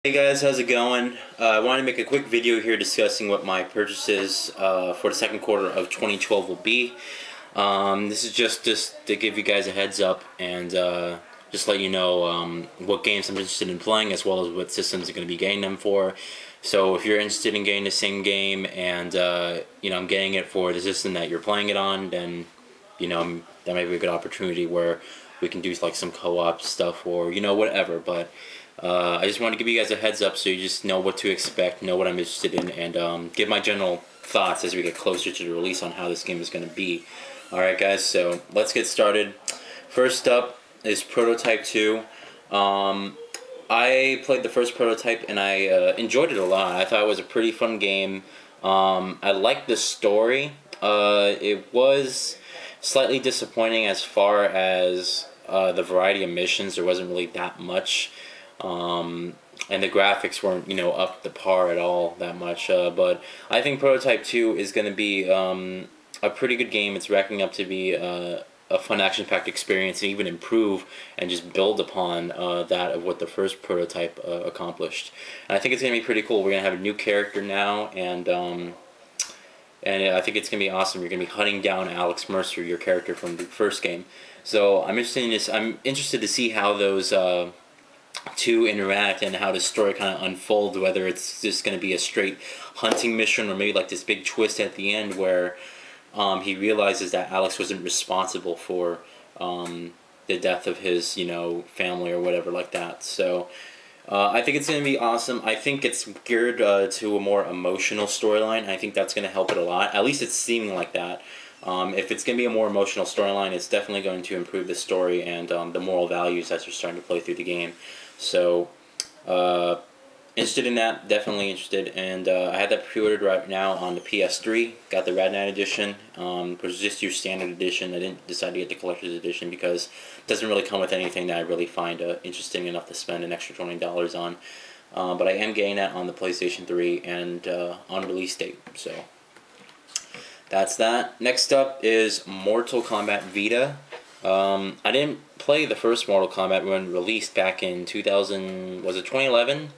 Hey guys, how's it going? I wanted to make a quick video here discussing what my purchases for the second quarter of 2012 will be. This is just to give you guys a heads up and just let you know what games I'm interested in playing, as well as what systems I'm going to be getting them for. So if you're interested in getting the same game and I'm getting it for the system that you're playing it on, then that might be a good opportunity where we can do like some co-op stuff or whatever. But I just want to give you guys a heads up so you just know what to expect, know what I'm interested in, and give my general thoughts as we get closer to the release on how this game is going to be. Alright guys, so let's get started. First up is Prototype 2. I played the first Prototype and I enjoyed it a lot. I thought it was a pretty fun game. I liked the story. It was slightly disappointing as far as the variety of missions. There wasn't really that much. And the graphics weren't, up to par at all that much. But I think Prototype 2 is going to be a pretty good game. It's racking up to be a fun action-packed experience and even improve and just build upon that of what the first Prototype accomplished. And I think it's going to be pretty cool. We're going to have a new character now, and I think it's going to be awesome. You're going to be hunting down Alex Mercer, your character from the first game. So I'm interested in this. I'm interested to see how those two interact and how the story kind of unfolds, whether it's just going to be a straight hunting mission or maybe like this big twist at the end where he realizes that Alex wasn't responsible for the death of his family or whatever like that. So I think it's going to be awesome. I think it's geared to a more emotional storyline. I think that's going to help it a lot. At least it's seeming like that. If it's going to be a more emotional storyline, it's definitely going to improve the story and the moral values as you're starting to play through the game. So, interested in that, definitely interested. And I had that pre-ordered right now on the PS3. Got the Red Knight edition, which is just your standard edition. I didn't decide to get the collector's edition because it doesn't really come with anything that I really find interesting enough to spend an extra $20 on. But I am getting that on the PlayStation 3 and on release date. So that's that. Next up is Mortal Kombat Vita. I didn't play the first Mortal Kombat when released back in 2000. Was it 2011?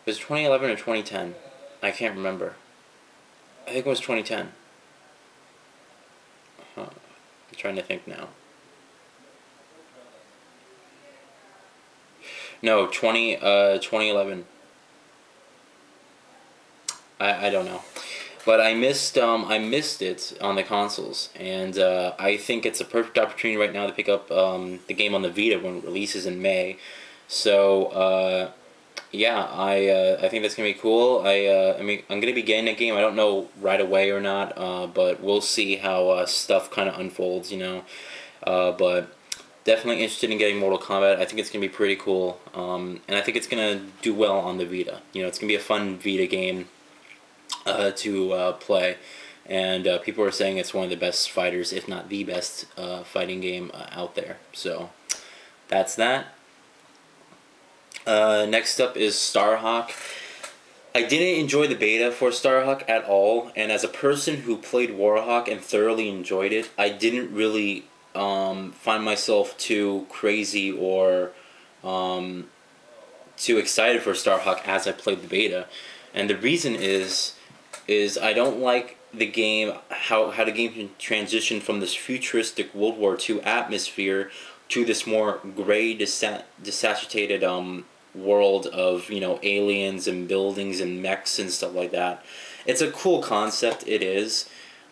Was it 2011 or 2010? I can't remember. I think it was 2010. I'm trying to think now. No, 2011. I don't know. But I missed it on the consoles, and I think it's a perfect opportunity right now to pick up the game on the Vita when it releases in May. So yeah, I think that's gonna be cool. I mean, I'm gonna be getting that game. I don't know right away or not, but we'll see how stuff kind of unfolds, but definitely interested in getting Mortal Kombat. I think it's gonna be pretty cool, and I think it's gonna do well on the Vita. It's gonna be a fun Vita game to play, and people are saying it's one of the best fighters, if not the best fighting game out there. So that's that. Next up is Starhawk. I didn't enjoy the beta for Starhawk at all, and as a person who played Warhawk and thoroughly enjoyed it, I didn't really find myself too crazy or too excited for Starhawk as I played the beta. And the reason is I don't like the game, how the game can transition from this futuristic World War II atmosphere to this more gray, desaturated world of aliens and buildings and mechs and stuff like that. It's a cool concept, it is,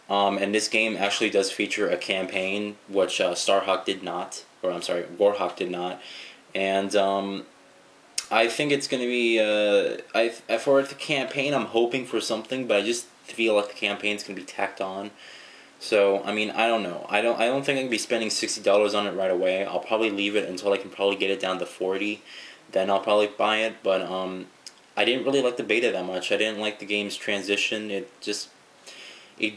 and this game actually does feature a campaign, which Starhawk did not, or I'm sorry, Warhawk did not, and I think it's going to be, for the campaign, I'm hoping for something, but I just feel like the campaign's going to be tacked on. So, I mean, I don't know. I don't think I can be spending $60 on it right away. I'll probably leave it until I can probably get it down to 40. Then I'll probably buy it, but I didn't really like the beta that much. I didn't like the game's transition. It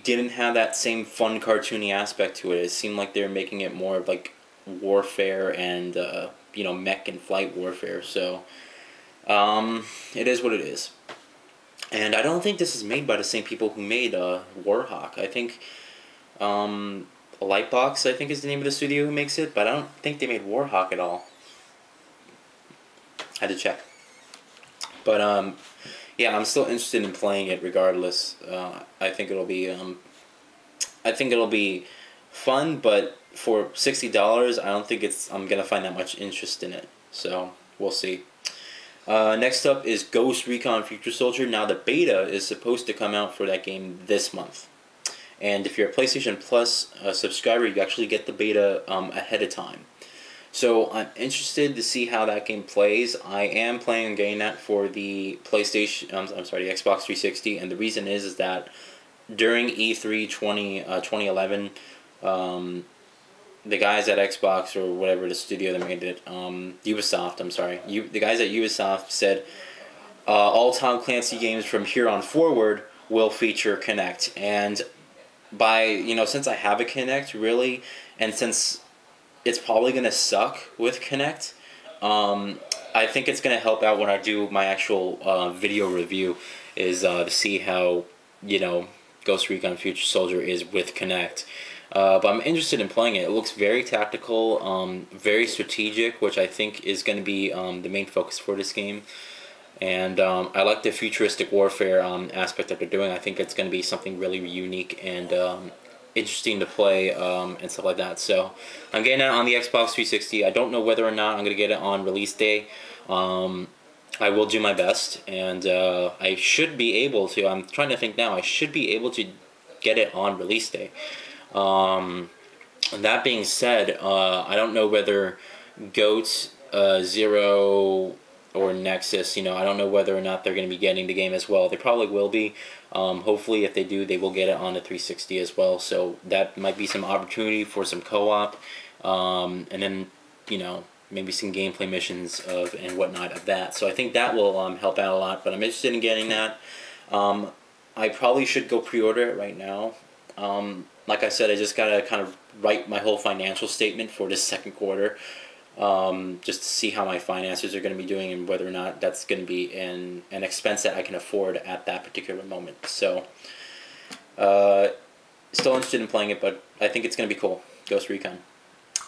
didn't have that same fun cartoony aspect to it. It seemed like they were making it more of like warfare and mech and flight warfare. So it is what it is. And I don't think this is made by the same people who made Warhawk. I think Lightbox, I think, is the name of the studio who makes it, but I don't think they made Warhawk at all. Had to check. But yeah, I'm still interested in playing it regardless. I think it'll be fun, but for $60, I don't think I'm gonna find that much interest in it. So we'll see. Next up is Ghost Recon Future Soldier. Now the beta is supposed to come out for that game this month, and if you're a PlayStation Plus subscriber, you actually get the beta ahead of time. So I'm interested to see how that game plays. I am planning on getting that for the PlayStation. I'm sorry, the Xbox 360, and the reason is that during E3 2011, the guys at Xbox or whatever the studio that made it, Ubisoft. I'm sorry, the guys at Ubisoft said all Tom Clancy games from here on forward will feature Kinect, and since I have a Kinect really, and since it's probably gonna suck with Kinect, I think it's gonna help out when I do my actual video review, is to see how Ghost Recon Future Soldier is with Kinect. But I'm interested in playing it. It looks very tactical, very strategic, which I think is going to be the main focus for this game. And I like the futuristic warfare aspect that they're doing. I think it's going to be something really unique and interesting to play and stuff like that. So I'm getting it on the Xbox 360. I don't know whether or not I'm going to get it on release day. I will do my best, and I should be able to. I'm trying to think now. I should be able to get it on release day. That being said, I don't know whether Goat, Zero, or Nexus, I don't know whether or not they're going to be getting the game as well. They probably will be. Hopefully, if they do, they will get it on the 360 as well. So that might be some opportunity for some co-op, and then, maybe some gameplay missions and whatnot of that. So I think that will help out a lot. But I'm interested in getting that. I probably should go pre-order it right now. Like I said, I just gotta kind of write my whole financial statement for this second quarter, just to see how my finances are going to be doing and whether or not that's going to be an expense that I can afford at that particular moment. So, still interested in playing it, but I think it's going to be cool. Ghost Recon.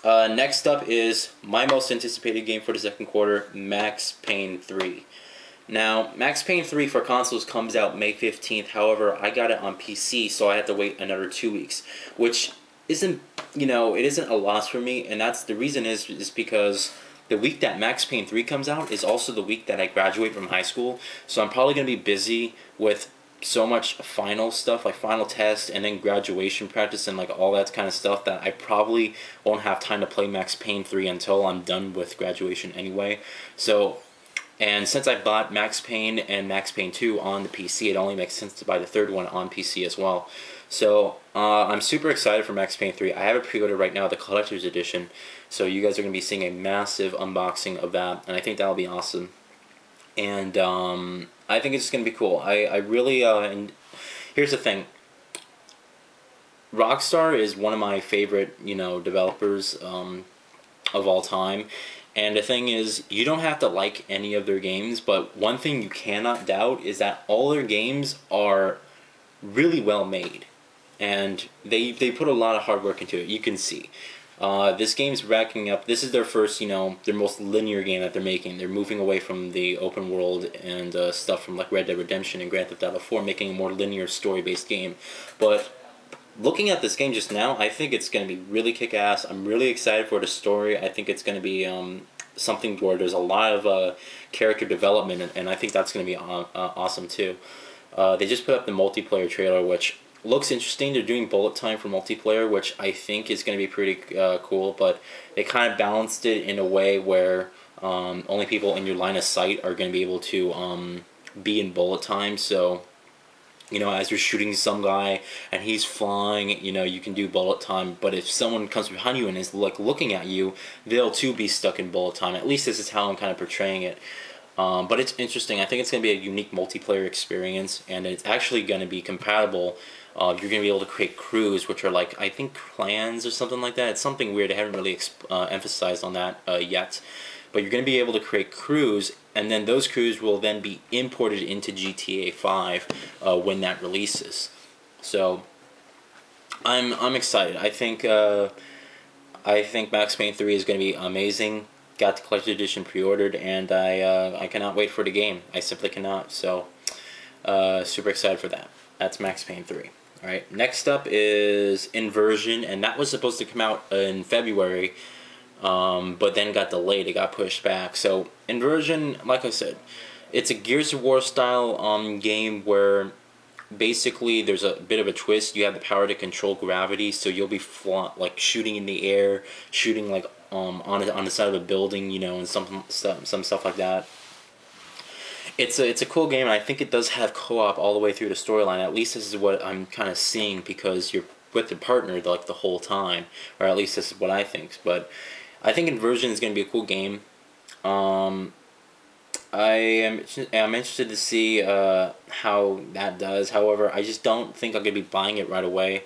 Next up is my most anticipated game for the second quarter, Max Payne 3. Now, Max Payne 3 for consoles comes out May 15th. However, I got it on PC, so I had to wait another 2 weeks, which isn't, it isn't a loss for me, and that's the reason is because the week that Max Payne 3 comes out is also the week that I graduate from high school, so I'm probably going to be busy with so much final stuff, like final tests, and then graduation practice, and like all that kind of stuff, that I probably won't have time to play Max Payne 3 until I'm done with graduation anyway. So, and since I bought Max Payne and Max Payne 2 on the PC, it only makes sense to buy the third one on PC as well. So I'm super excited for Max Payne 3. I have it pre-ordered right now, the collector's edition. So you guys are going to be seeing a massive unboxing of that, and I think that'll be awesome. And I think it's going to be cool. I really, and here's the thing. Rockstar is one of my favorite, developers of all time. And the thing is, you don't have to like any of their games, but one thing you cannot doubt is that all their games are really well made. And they put a lot of hard work into it, you can see. This game's racking up, this is their first, their most linear game that they're making. They're moving away from the open world and stuff from like Red Dead Redemption and Grand Theft Auto 4, making a more linear story-based game. But looking at this game just now, I think it's going to be really kick-ass. I'm really excited for the story. I think it's going to be something where there's a lot of character development, and I think that's going to be awesome too. They just put up the multiplayer trailer, which looks interesting. They're doing bullet time for multiplayer, which I think is going to be pretty cool, but they kind of balanced it in a way where only people in your line of sight are going to be able to be in bullet time. So, as you're shooting some guy and he's flying, you can do bullet time. But if someone comes behind you and is like looking at you, they'll too be stuck in bullet time. At least this is how I'm kind of portraying it. But it's interesting. I think it's going to be a unique multiplayer experience, and it's actually going to be compatible. You're going to be able to create crews, which are like, I think, clans or something like that. It's something weird. I haven't really emphasized on that yet. But you're going to be able to create crews, and then those crews will then be imported into GTA 5 when that releases. So I'm excited. I think Max Payne 3 is going to be amazing. got the collector's edition pre-ordered, and I cannot wait for the game. I simply cannot. So super excited for that. That's Max Payne 3. All right. Next up is Inversion, and that was supposed to come out in February, but then got delayed. It got pushed back. So Inversion, like I said, it's a Gears of War style game where basically there's a bit of a twist. You have the power to control gravity, so you'll be like shooting in the air, shooting like on the side of a building, you know, and some stuff like that. It's a cool game, and I think it does have co-op all the way through the storyline. At least this is what I'm kind of seeing, because you're with your partner like the whole time, or at least this is what I think. But I think Inversion is going to be a cool game. I'm interested to see how that does. However, I just don't think I'm going to be buying it right away.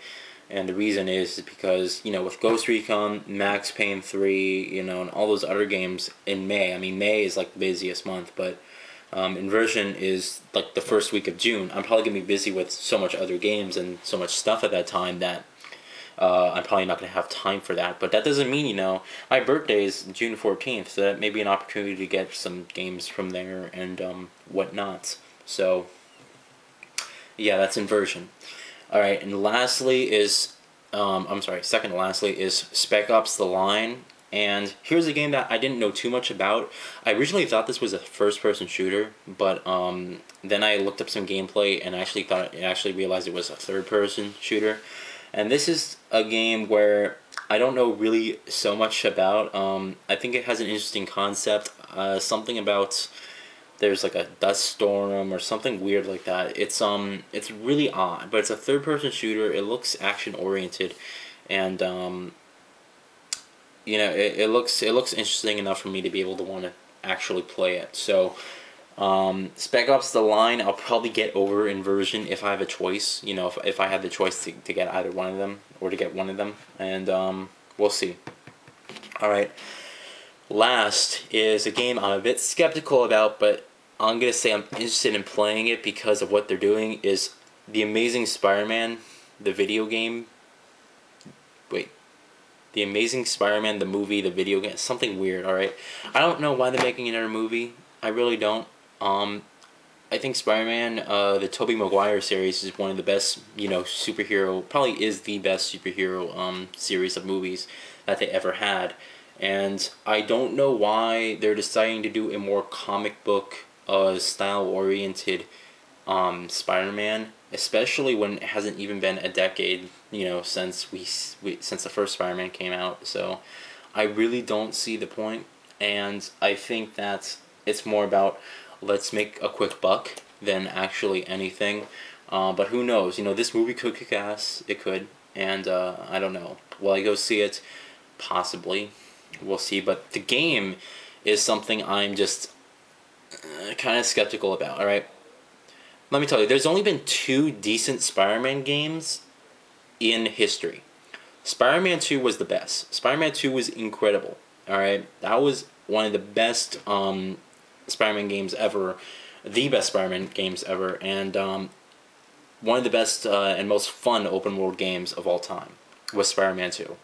And the reason is because, you know, with Ghost Recon, Max Payne 3, you know, and all those other games in May. I mean, May is like the busiest month, but Inversion is like the first week of June. I'm probably going to be busy with so much other games and so much stuff at that time that I'm probably not going to have time for that. But that doesn't mean, you know, my birthday is June 14th, so that may be an opportunity to get some games from there and whatnot. So, yeah, that's Inversion. Alright, and lastly is, second to lastly is Spec Ops: The Line. And here's a game that I didn't know too much about. I originally thought this was a first-person shooter, but then I looked up some gameplay and actually realized it was a third-person shooter. And this is a game where I don't know really so much about. I think it has an interesting concept. Something about there's like a dust storm or something weird like that. It's really odd, but it's a third-person shooter. It looks action-oriented, and you know, it looks interesting enough for me to be able to want to actually play it. So Spec Ops: The Line, I'll probably get over Inversion if I have a choice. You know, if I have the choice to get either one of them or to get one of them, and we'll see. All right. Last is a game I'm a bit skeptical about, but I'm gonna say I'm interested in playing it because of what they're doing. Is The Amazing Spider-Man, the video game? Wait. The Amazing Spider-Man, the movie, the video game, something weird, alright? I don't know why they're making another movie. I really don't. I think Spider-Man, the Tobey Maguire series is one of the best, you know, superhero, probably is the best superhero series of movies that they ever had. And I don't know why they're deciding to do a more comic book style-oriented Spider-Man, especially when it hasn't even been a decade, you know, since since the first Spider-Man came out. So I really don't see the point, and I think that it's more about let's make a quick buck than actually anything. But who knows? You know, this movie could kick ass. It could, and I don't know. Will I go see it? Possibly. We'll see. But the game is something I'm just kind of skeptical about. All right. Let me tell you, there's only been 2 decent Spider-Man games in history. Spider-Man 2 was the best. Spider-Man 2 was incredible. Alright? That was one of the best Spider-Man games ever. The best Spider-Man games ever. And one of the best and most fun open-world games of all time was Spider-Man 2.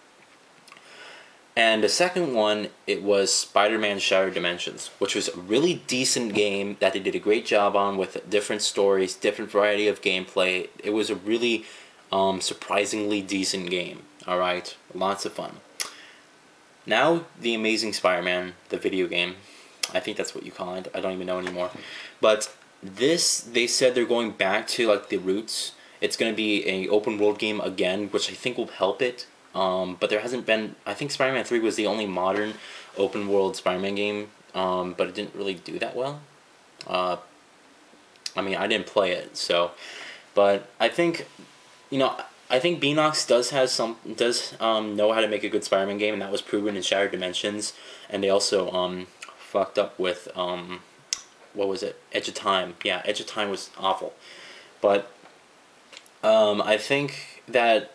And the second one, it was Spider-Man Shattered Dimensions, which was a really decent game that they did a great job on with different stories, different variety of gameplay. It was a really surprisingly decent game. Alright, lots of fun. Now, The Amazing Spider-Man, the video game, I think that's what you call it, I don't even know anymore. But this, they said they're going back to like the roots. It's going to be an open world game again, which I think will help it. But there hasn't been, I think Spider-Man 3 was the only modern open world Spider-Man game, but it didn't really do that well. I mean, I didn't play it, so, but I think, you know, I think Beanox does know how to make a good Spider-Man game, and that was proven in Shattered Dimensions, and they also fucked up with what was it? Edge of Time. Yeah, Edge of Time was awful, but I think that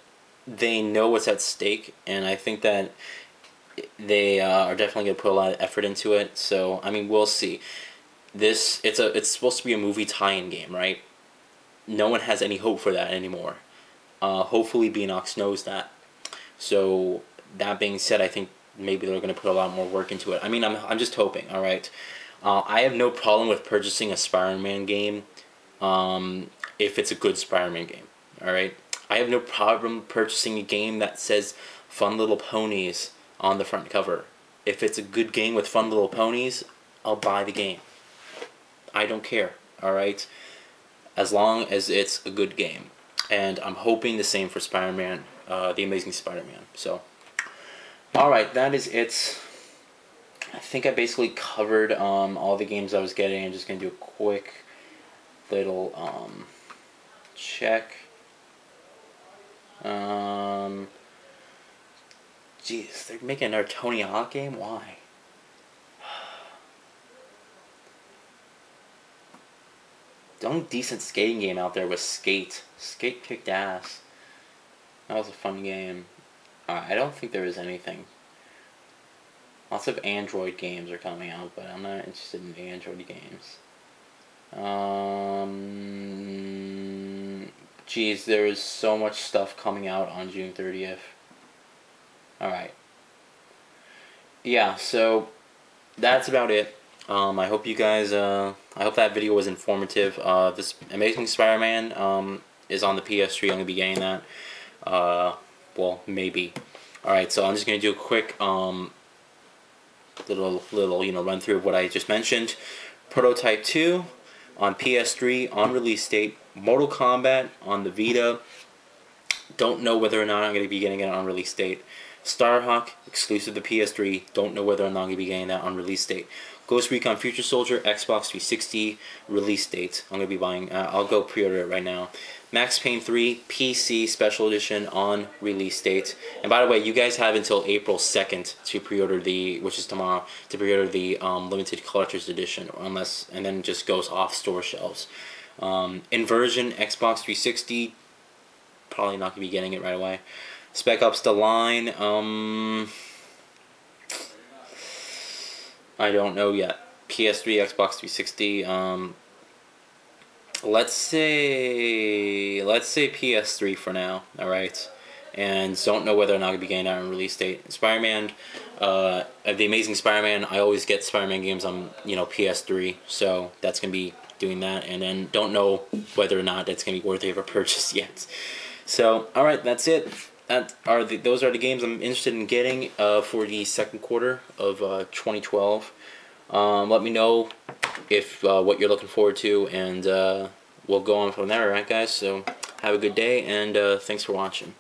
they know what's at stake, and I think that they are definitely going to put a lot of effort into it. So I mean, we'll see. It's supposed to be a movie tie-in game, right? No one has any hope for that anymore. Hopefully Beanox knows that. So that being said, I think maybe they're going to put a lot more work into it. I mean, I'm just hoping. All right, I have no problem with purchasing a Spider-Man game, if it's a good Spider-Man game. All right, I have no problem purchasing a game that says "Fun Little Ponies" on the front cover. If it's a good game with fun little ponies, I'll buy the game. I don't care. All right, as long as it's a good game. And I'm hoping the same for Spider-Man, The Amazing Spider-Man. So, alright, that is it. I think I basically covered all the games I was getting. I'm just going to do a quick little check. Jeez, they're making another Tony Hawk game? Why? The only decent skating game out there was Skate. Skate kicked ass. That was a fun game. I don't think there is anything. Lots of Android games are coming out, but I'm not interested in Android games. Geez, there is so much stuff coming out on June 30th. Alright. Yeah, so that's about it. I hope you guys, I hope that video was informative. This Amazing Spider-Man is on the PS3. I'm going to be getting that. Well, maybe. Alright, so I'm just going to do a quick little run through of what I just mentioned. Prototype 2 on PS3 on release date. Mortal Kombat on the Vita. Don't know whether or not I'm going to be getting it on release date. Starhawk, exclusive to PS3. Don't know whether or not I'm going to be getting that on release date. Ghost Recon Future Soldier, Xbox 360, release date. I'm going to be buying, I'll go pre-order it right now. Max Payne 3, PC Special Edition on release date. And by the way, you guys have until April 2nd to pre-order the, which is tomorrow, to pre-order the limited collector's edition, unless, and then it just goes off store shelves. Inversion, Xbox 360, probably not going to be getting it right away. Spec Ops The Line, I don't know yet. PS3, Xbox 360, let's say PS3 for now, alright? And don't know whether or not I'll be getting that on release date. Spider-Man, The Amazing Spider-Man, I always get Spider-Man games on, PS3, so that's going to be doing that. And then don't know whether or not it's going to be worthy of a purchase yet. So, alright, that's it. Those are the games I'm interested in getting for the second quarter of 2012. Let me know if what you're looking forward to, and we'll go on from there, alright guys? So have a good day, and thanks for watching.